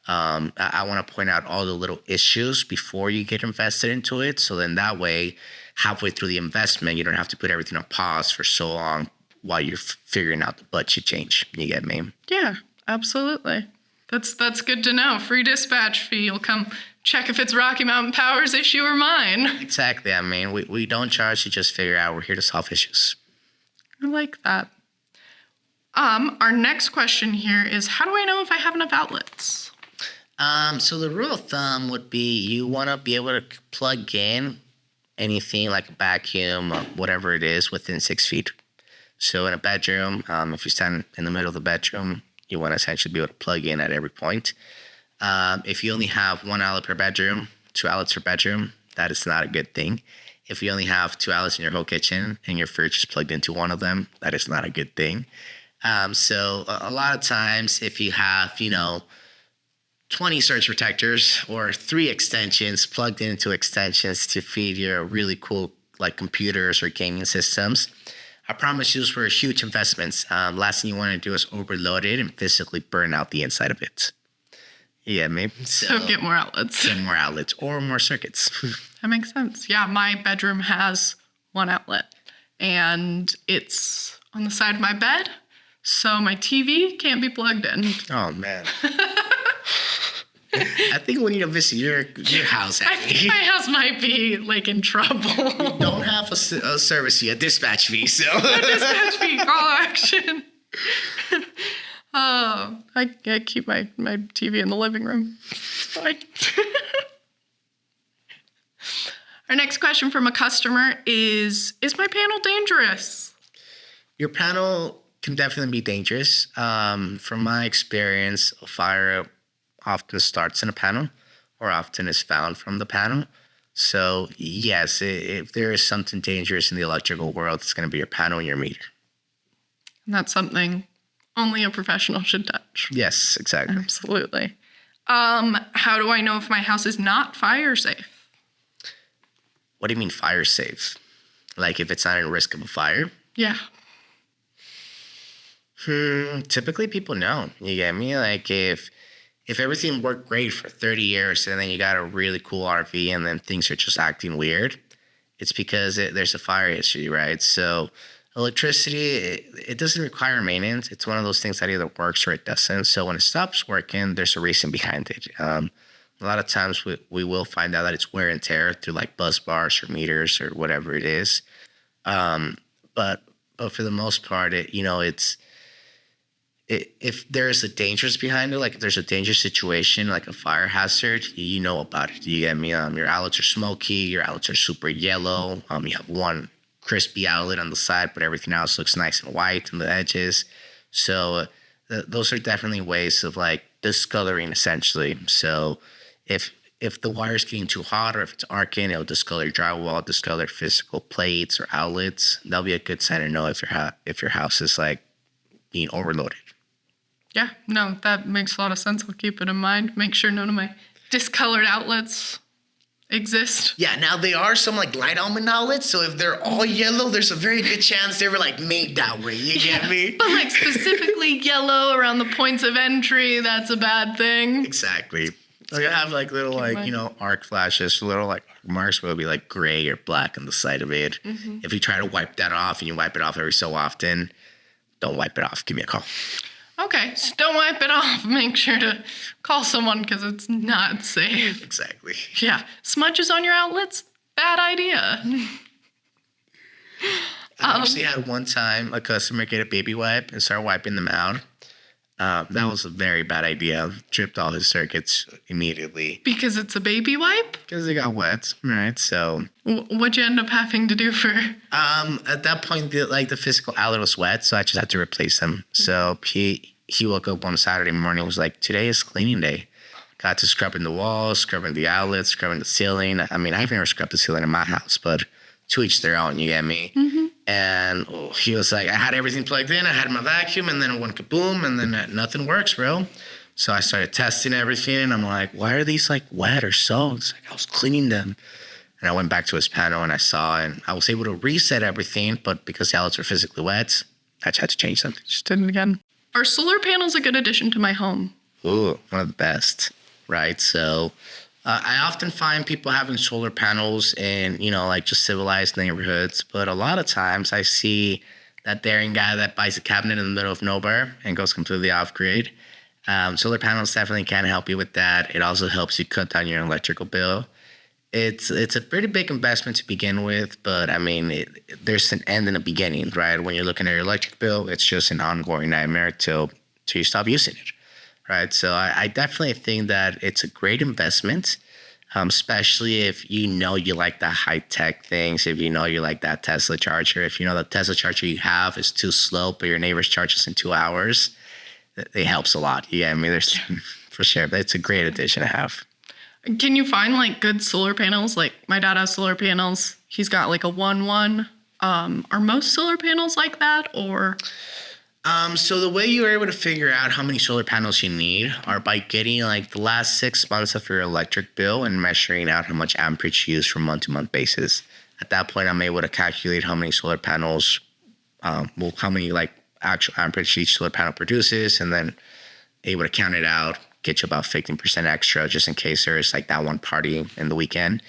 I want to point out all the little issues before you get invested into it. So then that way, halfway through the investment, you don't have to put everything on pause for so long while you're figuring out the budget change. You get me? Yeah, absolutely. That's good to know. Free dispatch fee. You'll come check if it's Rocky Mountain Power's issue or mine. Exactly. I mean, we don't charge to just figure out. We're here to solve issues. I like that. Our next question here is, how do I know if I have enough outlets? So the rule of thumb would be you want to be able to plug in anything like a vacuum or whatever it is within 6 feet. So in a bedroom, if you stand in the middle of the bedroom, you want to essentially be able to plug in at every point. If you only have 1 outlet per bedroom, 2 outlets per bedroom, that is not a good thing. If you only have 2 outlets in your whole kitchen and your fridge is plugged into one of them, that is not a good thing. So a lot of times if you have, 20 surge protectors or 3 extensions plugged into extensions to feed your really cool like computers or gaming systems, I promise you those were huge investments. Last thing you want to do is overload it and physically burn out the inside of it. Yeah, maybe. So get more outlets. Get more outlets or more circuits. That makes sense. Yeah, my bedroom has 1 outlet and it's on the side of my bed. So my TV can't be plugged in. Oh, man. I think we need to visit your house. I think my house might be like in trouble. You don't have a service fee, a dispatch fee, so. A dispatch fee, call action. I keep my TV in the living room. It's fine. Our next question from a customer is my panel dangerous? Your panel can definitely be dangerous. From my experience, a fire often starts in a panel or often is found from the panel. So yes, if there is something dangerous in the electrical world, it's going to be your panel and your meter. And that's something only a professional should touch. Yes, exactly. Absolutely. How do I know if my house is not fire safe? What do you mean fire safe? Like if it's not at risk of a fire? Yeah. Typically people know. You get me? Like if everything worked great for 30 years and then you got a really cool RV and then things are just acting weird, it's because there's a fire issue, right? So electricity, it doesn't require maintenance. It's one of those things that either works or it doesn't. So when it stops working, there's a reason behind it. A lot of times we will find out that it's wear and tear through like bus bars or meters or whatever it is. But for the most part, if there's a dangerous behind it, like if there's a dangerous situation, like a fire hazard, you know about it. You get me? Your outlets are smoky, your outlets are super yellow. You have 1 crispy outlet on the side, but everything else looks nice and white on the edges. So those are definitely ways of like discoloring essentially. So if the wire's getting too hot or if it's arcing, it'll discolor drywall, discolor physical plates or outlets. That'll be a good sign to know if your house is like being overloaded. Yeah, no, that makes a lot of sense. I'll keep it in mind. Make sure none of my discolored outlets exist. Yeah, now there are some like light almond outlets, so if they're all yellow, there's a very good chance they were like made that way. You get me? But like specifically yellow around the points of entry, that's a bad thing. Exactly. Like I have like little like, arc flashes, little like marks will be like gray or black on the side of it. If you try to wipe that off and you wipe it off every so often, don't wipe it off. Give me a call. Okay, so don't wipe it off. Make sure to call someone because it's not safe. Exactly. Yeah, smudges on your outlets, bad idea. I actually had one time a customer get a baby wipe and start wiping them out. That was a very bad idea. Tripped all his circuits immediately. Because it's a baby wipe? Because they got wet, right? So, What'd you end up having to do for? at that point, the physical outlet was wet, so I just had to replace them. So he woke up on Saturday morning and was like, today is cleaning day. Got to scrubbing the walls, scrubbing the outlets, scrubbing the ceiling. I mean, I've never scrubbed the ceiling in my house, but to each their own, you get me? And he was like, I had everything plugged in. I had my vacuum, and then it went kaboom, and then nothing works, bro. So I started testing everything, and I'm like, why are these like wet or soaked? It's like, I was cleaning them. And I went back to his panel, and I saw, and I was able to reset everything, but because the outlets were physically wet, I just had to change them. Just did it again. Are solar panels a good addition to my home? Ooh, one of the best, right? So I often find people having solar panels in, like just civilized neighborhoods. But a lot of times I see that daring guy that buys a cabinet in the middle of nowhere and goes completely off grid. Solar panels definitely can help you with that. It also helps you cut down your electrical bill. It's a pretty big investment to begin with, but I mean, there's an end and a beginning, right? When you're looking at your electric bill, it's just an ongoing nightmare till you stop using it. Right. So I definitely think that it's a great investment, especially if you like the high tech things, if you like that Tesla charger, if the Tesla charger you have is too slow, but your neighbors charge us in 2 hours, it helps a lot. Yeah, I mean, there's for sure, but it's a great addition to have. Can you find like good solar panels? Like my dad has solar panels. He's got like a 1-1. Are most solar panels like that or? So the way you're able to figure out how many solar panels you need are by getting like the last 6 months of your electric bill and measuring out how much amperage you use from month-to-month basis. At that point, I'm able to calculate how many solar panels, how many like actual amperage each solar panel produces, and then able to count it out, get you about 15% extra just in case there's like that one party in the weekend,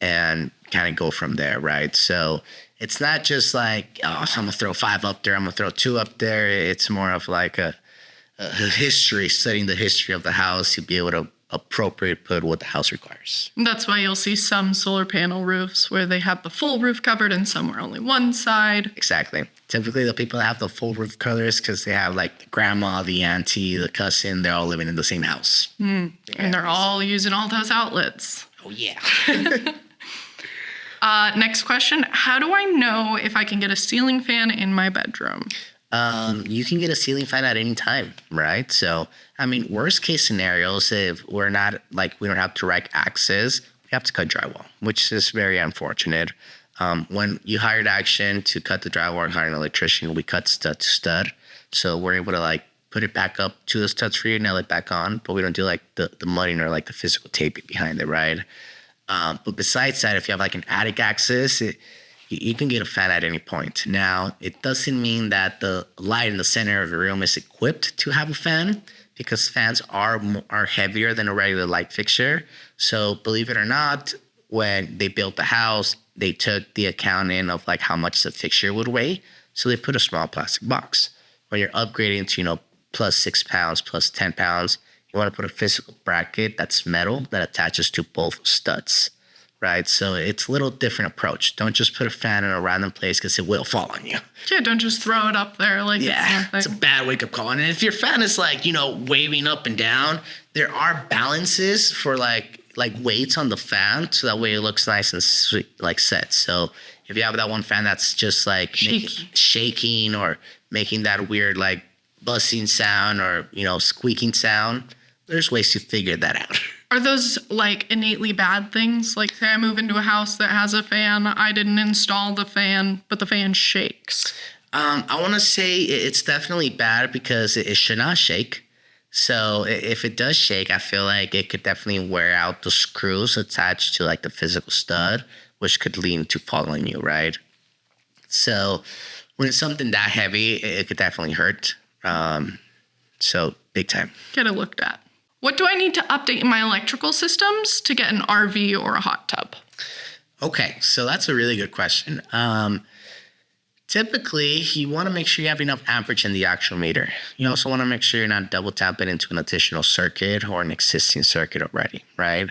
and kind of go from there, right? So it's not just like, so I'm going to throw 5 up there, I'm going to throw 2 up there. It's more of like a history, studying the history of the house. You'll be able to appropriately put what the house requires. That's why you'll see some solar panel roofs where they have the full roof covered and some are only one side. Exactly. Typically, the people that have the full roof colors because they have like the grandma, the auntie, the cousin, they're all living in the same house. And they're all using all those outlets. Oh, yeah. Next question. How do I know if I can get a ceiling fan in my bedroom? You can get a ceiling fan at any time, right? So, I mean, worst case scenarios, if we don't have direct access, we have to cut drywall, which is very unfortunate. When you hired Action to cut the drywall, hire an electrician, we cut stud to stud. So we're able to like put it back up to the studs for you, nail it back on, but we don't do like the mudding or like the physical taping behind it, right? But besides that, if you have like an attic access, you can get a fan at any point. Now, it doesn't mean that the light in the center of your room is equipped to have a fan because fans are heavier than a regular light fixture. So believe it or not, when they built the house, they took the accounting of like how much the fixture would weigh. So they put a small plastic box. When you're upgrading to, plus 6 pounds, plus 10 pounds, you want to put a physical bracket that's metal that attaches to both studs, right? So it's a little different approach. Don't just put a fan in a random place because it will fall on you. Yeah, don't just throw it up there like it's a bad wake-up call. And if your fan is like, waving up and down, there are balances for like weights on the fan so that way it looks nice and sweet, like set. So if you have that one fan that's just like shaking or making that weird like buzzing sound or, squeaking sound, there's ways to figure that out. Are those like innately bad things? Like say I move into a house that has a fan, I didn't install the fan, but the fan shakes. I want to say it's definitely bad because it should not shake. So if it does shake, I feel like it could definitely wear out the screws attached to like the physical stud, which could lead to falling you, right? So when it's something that heavy, it could definitely hurt. So big time. Get it looked at. What do I need to update in my electrical systems to get an RV or a hot tub? Okay, so that's a really good question. Typically, you want to make sure you have enough amperage in the actual meter. You also want to make sure you're not double tapping into an additional circuit or an existing circuit already, right?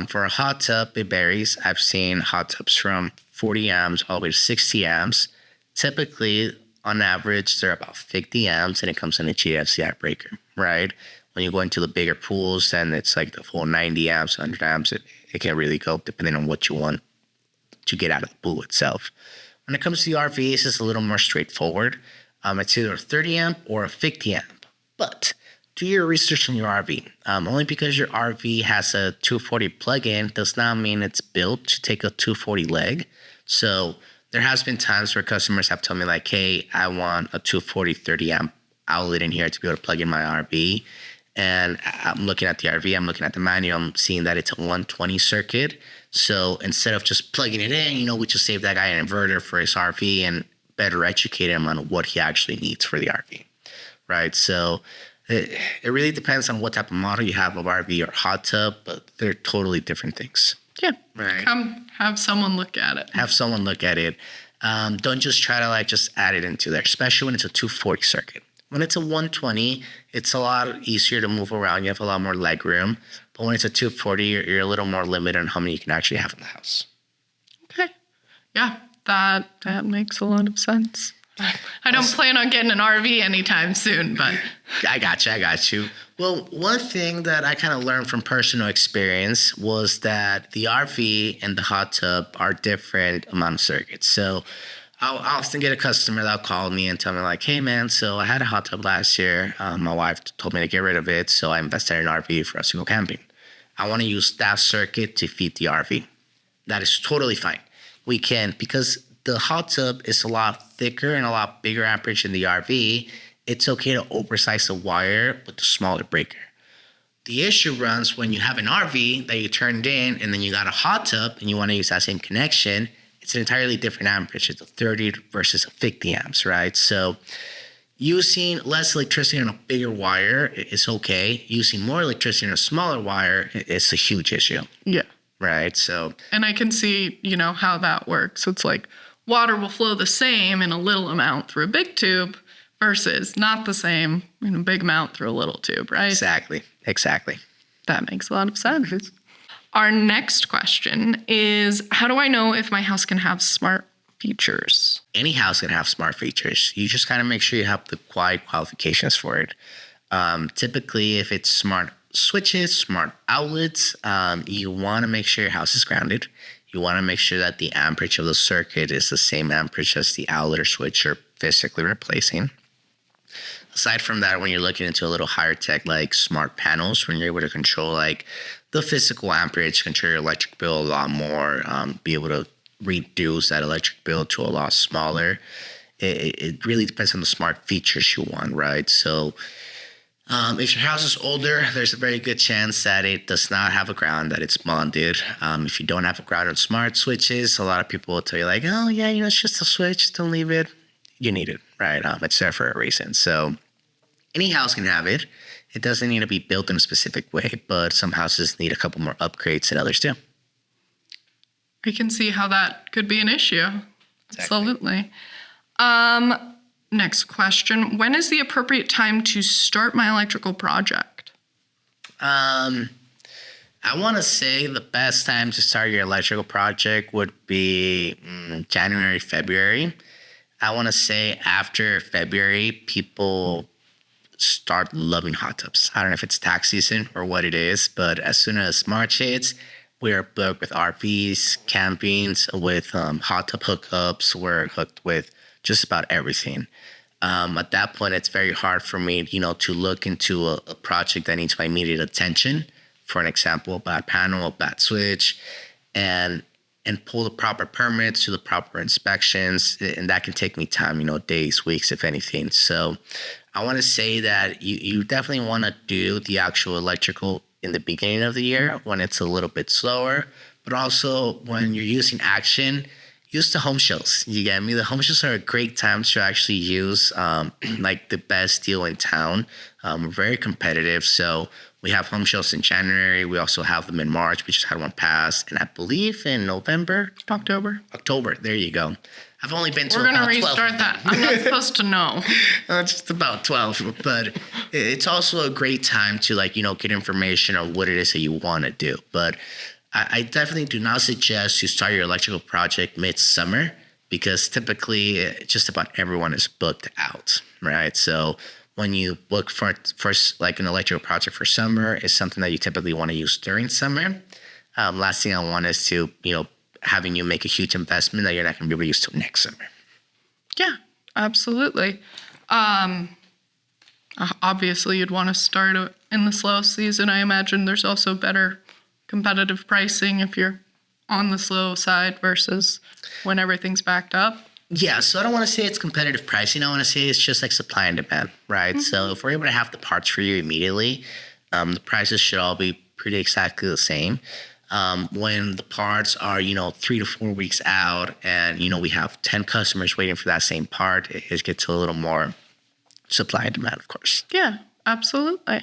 For a hot tub, it varies. I've seen hot tubs from 40 amps all the way to 60 amps. Typically, on average, they're about 50 amps, and it comes in a GFCI breaker, right? When you go into the bigger pools, then it's like the full 90 amps, 100 amps. It can really go depending on what you want to get out of the pool itself. When it comes to the RVs, it's a little more straightforward. It's either a 30 amp or a 50 amp. But do your research on your RV. Only because your RV has a 240 plug-in does not mean it's built to take a 240 leg. So there has been times where customers have told me like, hey, I want a 240 30 amp outlet in here to be able to plug in my RV. And I'm looking at the RV, I'm looking at the manual, I'm seeing that it's a 120 circuit. So instead of just plugging it in, we just save that guy an inverter for his RV and better educate him on what he actually needs for the RV, right? So it really depends on what type of model you have of RV or hot tub, but they're totally different things. Yeah. Right. Come have someone look at it. Have someone look at it. Don't just try to just add it into there, especially when it's a 240 circuit. When it's a 120, it's a lot easier to move around. You have a lot more leg room. But when it's a 240, you're a little more limited on how many you can actually have in the house. Okay. Yeah, that makes a lot of sense. I don't plan on getting an RV anytime soon, but... I got you. Well, one thing that I kind of learned from personal experience was that the RV and the hot tub are different amount of circuits. So I'll often get a customer that'll call me and tell me like, hey man, so I had a hot tub last year. My wife told me to get rid of it, so I invested in an RV for us to go camping. I want to use that circuit to feed the RV. That is totally fine. We can, because the hot tub is a lot thicker and a lot bigger amperage than the RV. It's okay to oversize the wire with the smaller breaker. The issue runs when you have an RV that you turned in and then you got a hot tub and you want to use that same connection. It's an entirely different amperage. It's a 30 versus a 50 amps, right? So using less electricity on a bigger wire is okay. Using more electricity on a smaller wire is a huge issue. Yeah. Right. So. And I can see, how that works. It's like water will flow the same in a little amount through a big tube versus not the same in a big amount through a little tube, right? Exactly. That makes a lot of sense. Our next question is, how do I know if my house can have smart features? Any house can have smart features. You just got to make sure you have the qualifications for it. Typically, if it's smart switches, smart outlets, you want to make sure your house is grounded. You want to make sure that the amperage of the circuit is the same amperage as the outlet or switch you're physically replacing. Aside from that, when you're looking into a little higher tech like smart panels, when you're able to control the physical amperage, control your electric bill a lot more, be able to reduce that electric bill to a lot smaller. It really depends on the smart features you want, right? So if your house is older, there's a very good chance that it does not have a ground, that it's bonded. If you don't have a ground on smart switches, a lot of people will tell you oh yeah, it's just a switch, don't leave it. You need it, right? It's there for a reason. So any house can have it. It doesn't need to be built in a specific way, but some houses need a couple more upgrades than others do. I can see how that could be an issue. Exactly. Absolutely. Next question. When is the appropriate time to start my electrical project? I want to say the best time to start your electrical project would be January, February. I want to say after February, people start loving hot tubs. I don't know if it's tax season or what it is, but as soon as March hits, we are booked with RVs, campings, with hot tub hookups. We're hooked with just about everything. At that point, it's very hard for me, to look into a project that needs my immediate attention. For an example, a bad panel, a bad switch, and pull the proper permits, do the proper inspections, and that can take me time, days, weeks, if anything. So I want to say that you definitely want to do the actual electrical in the beginning of the year when it's a little bit slower, but also when you're using action, use the home shows. You get me? The home shows are a great time to actually use like the best deal in town. We're very competitive. So we have home shows in January. We also have them in March. We just had one pass. And I believe in November. October. There you go. I've only been to We're about 12. We're going to restart that. I'm not supposed to know. Just about 12. But it's also a great time to get information on what it is that you want to do. But I definitely do not suggest you start your electrical project midsummer because typically just about everyone is booked out, right? So when you book for like an electrical project for summer, it's something that you typically want to use during summer. Last thing I want is to, having you make a huge investment that you're not going to be able to use till next summer. Yeah, absolutely. Obviously, you'd want to start in the slow season. I imagine there's also better competitive pricing if you're on the slow side versus when everything's backed up. Yeah, so I don't want to say it's competitive pricing. I want to say it's just like supply and demand, right? Mm-hmm. So if we're able to have the parts for you immediately, the prices should all be pretty exactly the same. When the parts are, 3 to 4 weeks out and, we have 10 customers waiting for that same part, it gets a little more supply and demand, of course. Yeah, absolutely.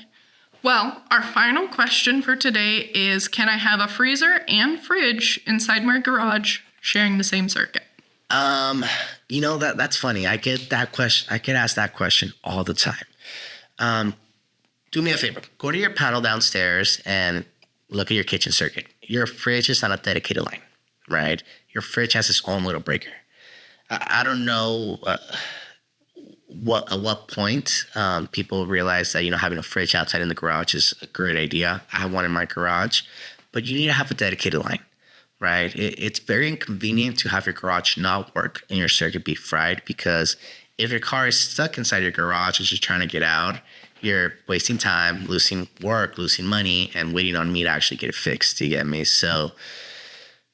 Well, our final question for today is, can I have a freezer and fridge inside my garage sharing the same circuit? That's funny. I get that question. I get asked that question all the time. Do me a favor. Go to your panel downstairs and look at your kitchen circuit. Your fridge is on a dedicated line, right? Your fridge has its own little breaker. I don't know at what point people realize that having a fridge outside in the garage is a great idea. I have one in my garage, but you need to have a dedicated line, right? It's very inconvenient to have your garage not work and your circuit be fried because if your car is stuck inside your garage as you're trying to get out, you're wasting time, losing work, losing money, and waiting on me to actually get it fixed. You get me? So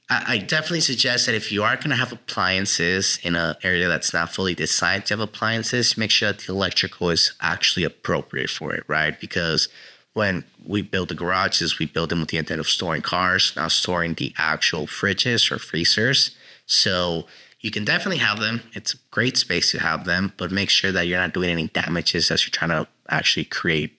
I definitely suggest that if you are going to have appliances in an area that's not fully designed to have appliances, make sure that the electrical is actually appropriate for it, right? Because when we build the garages, we build them with the intent of storing cars, not storing the actual fridges or freezers. So you can definitely have them. It's a great space to have them, but make sure that you're not doing any damages as you're trying to actually create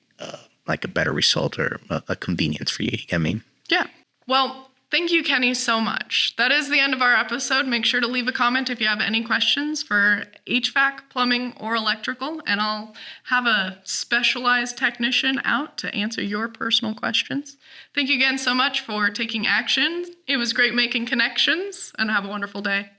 like a better result or a convenience for you. I mean, yeah. Well, thank you, Kenny, so much. That is the end of our episode. Make sure to leave a comment if you have any questions for HVAC, plumbing, or electrical, and I'll have a specialized technician out to answer your personal questions. Thank you again so much for taking action. It was great making connections, and have a wonderful day.